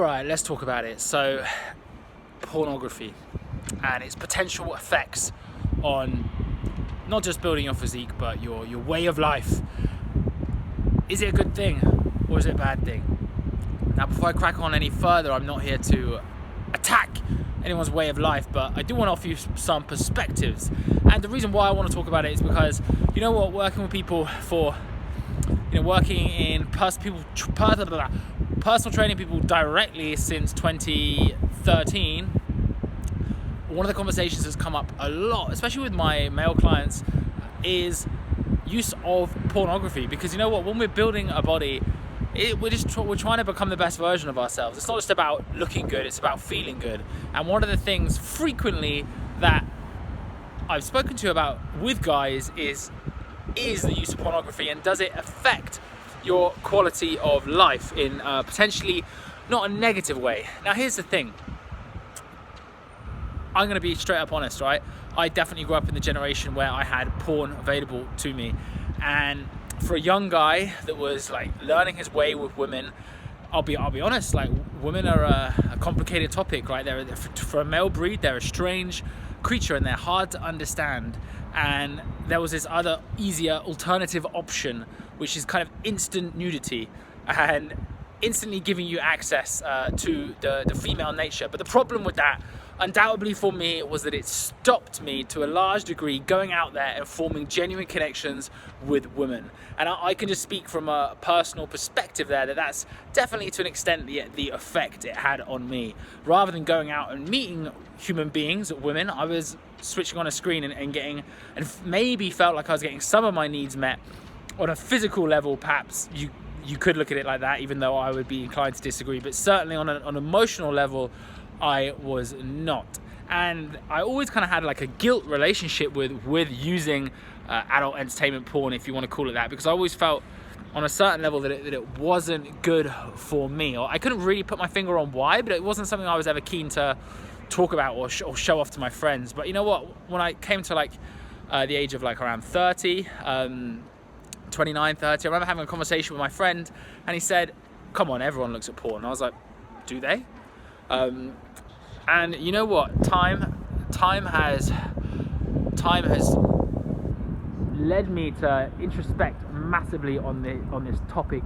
Alright, let's talk about it. So, pornography and its potential effects on not just building your physique, but your way of life. Is it a good thing or is it a bad thing? Now, before I crack on any further, I'm not here to attack anyone's way of life, but I do want to offer you some perspectives. And the reason why I want to talk about it is because, you know what, working with people for, working in personal training people directly since 2013, one of the conversations that's come up a lot, especially with my male clients, is use of pornography. Because you know what, when we're building a body, we're trying to become the best version of ourselves. It's not just about looking good, it's about feeling good. And one of the things frequently that I've spoken to about with guys is the use of pornography, and does it affect your quality of life in potentially not a negative way. Now here's the thing, I'm going to be straight up honest, right? I definitely grew up in the generation where I had porn available to me, and for a young guy that was like learning his way with women, I'll be honest, like women are a complicated topic, right? For a male breed, they're a strange creature and they're hard to understand. And there was this other easier alternative option, which is kind of instant nudity and instantly giving you access to the female nature. But the problem with that, undoubtedly for me, was that it stopped me to a large degree going out there and forming genuine connections with women. And I can just speak from a personal perspective there that's definitely to an extent the effect it had on me. Rather than going out and meeting human beings, women, I was switching on a screen and maybe felt like I was getting some of my needs met on a physical level. Perhaps you could look at it like that, even though I would be inclined to disagree. But certainly on an emotional level, I was not. And I always kind of had like a guilt relationship with using adult entertainment porn, if you want to call it that, because I always felt on a certain level that it wasn't good for me. Or I couldn't really put my finger on why, but it wasn't something I was ever keen to talk about or show off to my friends. But you know what, when I came to like the age of like around 30, 29, 30, I remember having a conversation with my friend, and he said, come on, everyone looks at porn. And I was like, do they? And you know what, time has led me to introspect massively on this topic,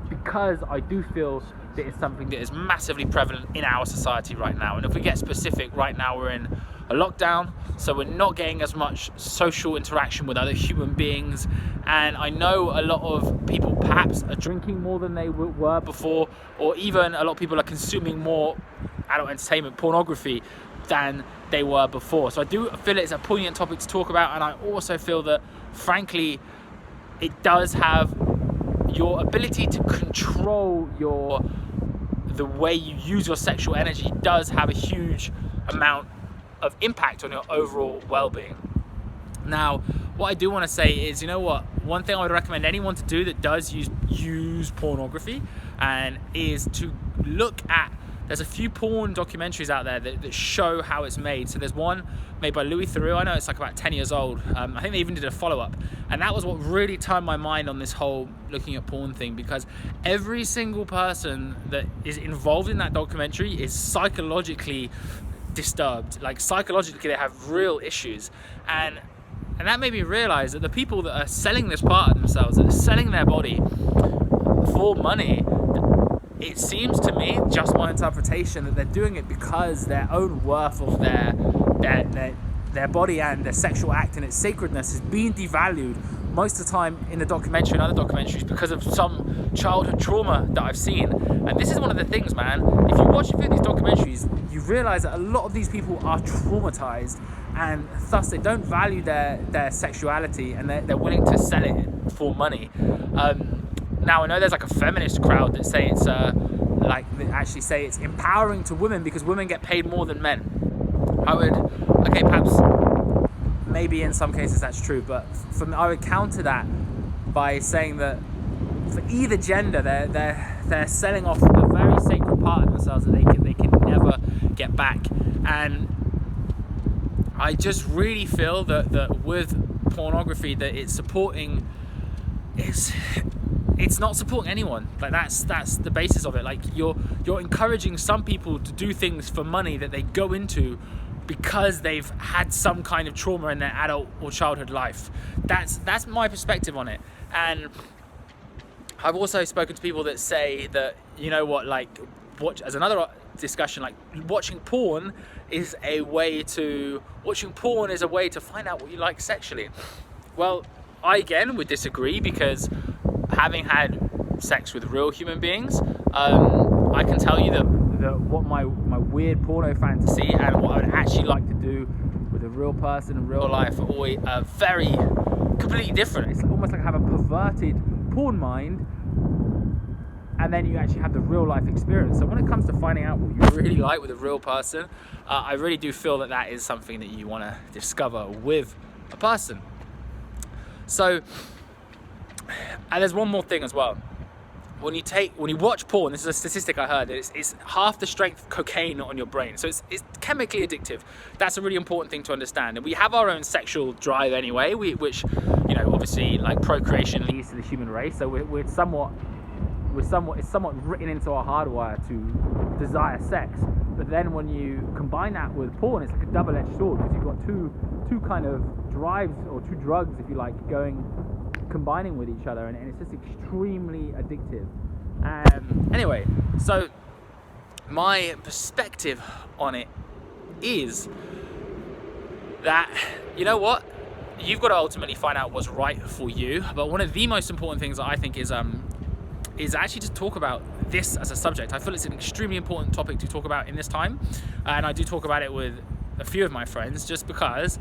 because I do feel that it's something that is massively prevalent in our society right now. And if we get specific, right now we're in a lockdown, so we're not getting as much social interaction with other human beings. And I know a lot of people perhaps are drinking more than they were before, or even a lot of people are consuming more adult entertainment pornography than they were before. So I do feel it's a poignant topic to talk about, and I also feel that frankly it does have your ability to control the way you use your sexual energy does have a huge amount of impact on your overall well-being. Now, what I do want to say is, you know what, one thing I would recommend anyone to do that does use pornography and is to look at, there's a few porn documentaries out there that show how it's made. So there's one made by Louis Theroux. I know it's like about 10 years old. I think they even did a follow-up. And that was what really turned my mind on this whole looking at porn thing, because every single person that is involved in that documentary is psychologically disturbed. Like psychologically, they have real issues. And that made me realize that the people that are selling this part of themselves, that are selling their body for money, it seems to me, just my interpretation, that they're doing it because their own worth of their body and their sexual act and its sacredness is being devalued most of the time in the documentary and other documentaries because of some childhood trauma that I've seen. And this is one of the things, man, if you watch a few of these documentaries, you realize that a lot of these people are traumatized, and thus they don't value their sexuality, and they're willing to sell it for money. Now, I know there's like a feminist crowd that say it's actually say it's empowering to women because women get paid more than men. Perhaps maybe in some cases that's true, but for me, I would counter that by saying that for either gender, they're selling off a very sacred part of themselves that they can never get back. And I just really feel that with pornography, that it's supporting, it's not supporting anyone. Like that's the basis of it. Like you're encouraging some people to do things for money that they go into because they've had some kind of trauma in their adult or childhood life. That's my perspective on it. And I've also spoken to people that say that, you know what, like, as another discussion, like watching porn is a way to find out what you like sexually. Well, I again would disagree, because having had sex with real human beings, I can tell you that what my weird porno fantasy and what I would actually like to do with a real person in real life are always very completely different. It's almost like I have a perverted porn mind, and then you actually have the real life experience. So when it comes to finding out what you really like with a real person, I really do feel that is something that you want to discover with a person. So, and there's one more thing as well. When you watch porn, this is a statistic I heard, that it's half the strength of cocaine on your brain. So it's chemically addictive. That's a really important thing to understand. And we have our own sexual drive anyway, which, you know, obviously, like, procreation leads to the human race. So it's somewhat written into our hardwire to desire sex. But then when you combine that with porn, it's like a double-edged sword, because you've got two kind of drives, or two drugs, if you like, combining with each other, and it's just extremely addictive. Anyway, so my perspective on it is that, you know what, you've got to ultimately find out what's right for you. But one of the most important things that I think is actually to talk about this as a subject. I feel it's an extremely important topic to talk about in this time, and I do talk about it with a few of my friends, just because,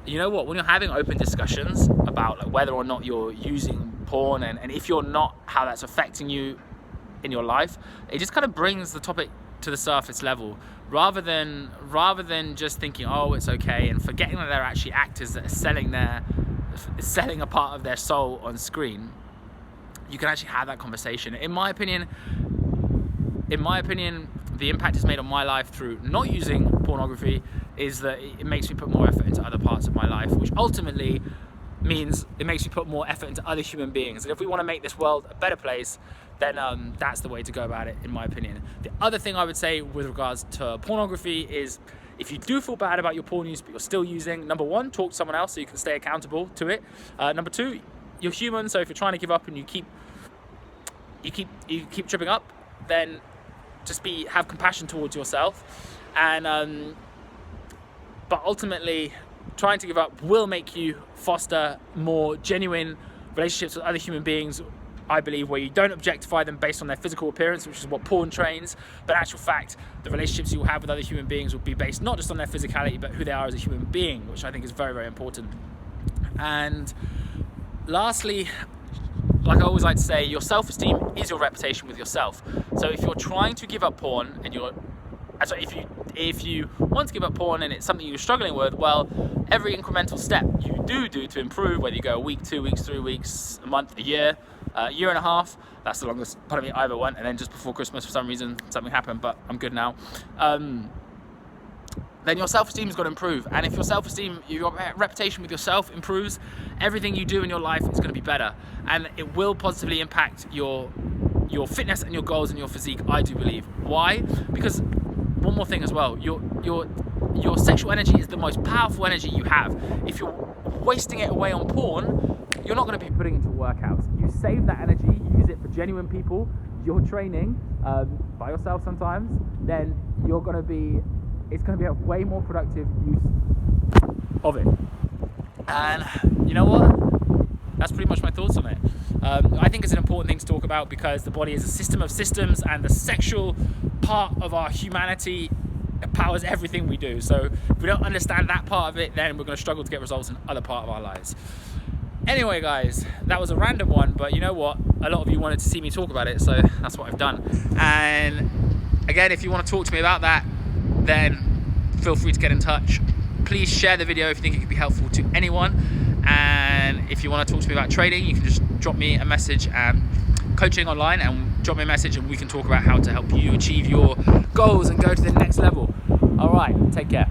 you know what, when you're having open discussions about, like, whether or not you're using porn, and if you're not, how that's affecting you in your life, it just kind of brings the topic to the surface level, rather than just thinking, oh, it's okay, and forgetting that they're actually actors that are selling a part of their soul on screen. You can actually have that conversation. In my opinion, the impact it's made on my life through not using pornography is that it makes me put more effort into other parts of my life, which ultimately means it makes me put more effort into other human beings. And if we want to make this world a better place, then that's the way to go about it, in my opinion. The other thing I would say with regards to pornography is, if you do feel bad about your porn use but you're still using, number one, talk to someone else so you can stay accountable to it. Number two, you're human, so if you're trying to give up and you keep tripping up, then just have compassion towards yourself. And but ultimately, trying to give up will make you foster more genuine relationships with other human beings, I believe, where you don't objectify them based on their physical appearance, which is what porn trains. But in actual fact, the relationships you will have with other human beings will be based not just on their physicality, but who they are as a human being, which I think is very, very important. And lastly, like I always like to say, your self-esteem is your reputation with yourself. So if you're trying to give up porn, and if you want to give up porn and it's something you're struggling with, well, every incremental step you do to improve, whether you go a week, 2 weeks, 3 weeks, a month, a year and a half, that's the longest part of me I ever went, and then just before Christmas for some reason something happened, but I'm good now. Then your self-esteem has got to improve. And if your reputation with yourself improves, everything you do in your life is going to be better, and it will positively impact your fitness and your goals and your physique, I do believe. Why? Because one more thing as well, your sexual energy is the most powerful energy you have. If you're wasting it away on porn, you're not going to be putting it into workouts. You save that energy, use it for genuine people, you're training by yourself sometimes, then it's going to be a way more productive use of it. And you know what? That's pretty much my thoughts on it. I think it's an important thing to talk about, because the body is a system of systems, and the sexual part of our humanity powers everything we do. So if we don't understand that part of it, then we're going to struggle to get results in other part of our lives. Anyway, guys, that was a random one, but you know what? A lot of you wanted to see me talk about it, so that's what I've done. And again, if you want to talk to me about that, then feel free to get in touch. Please share the video if you think it could be helpful to anyone. And if you want to talk to me about trading, you can just drop me a message coaching online, and drop me a message, and we can talk about how to help you achieve your goals and go to the next level. All right, take care.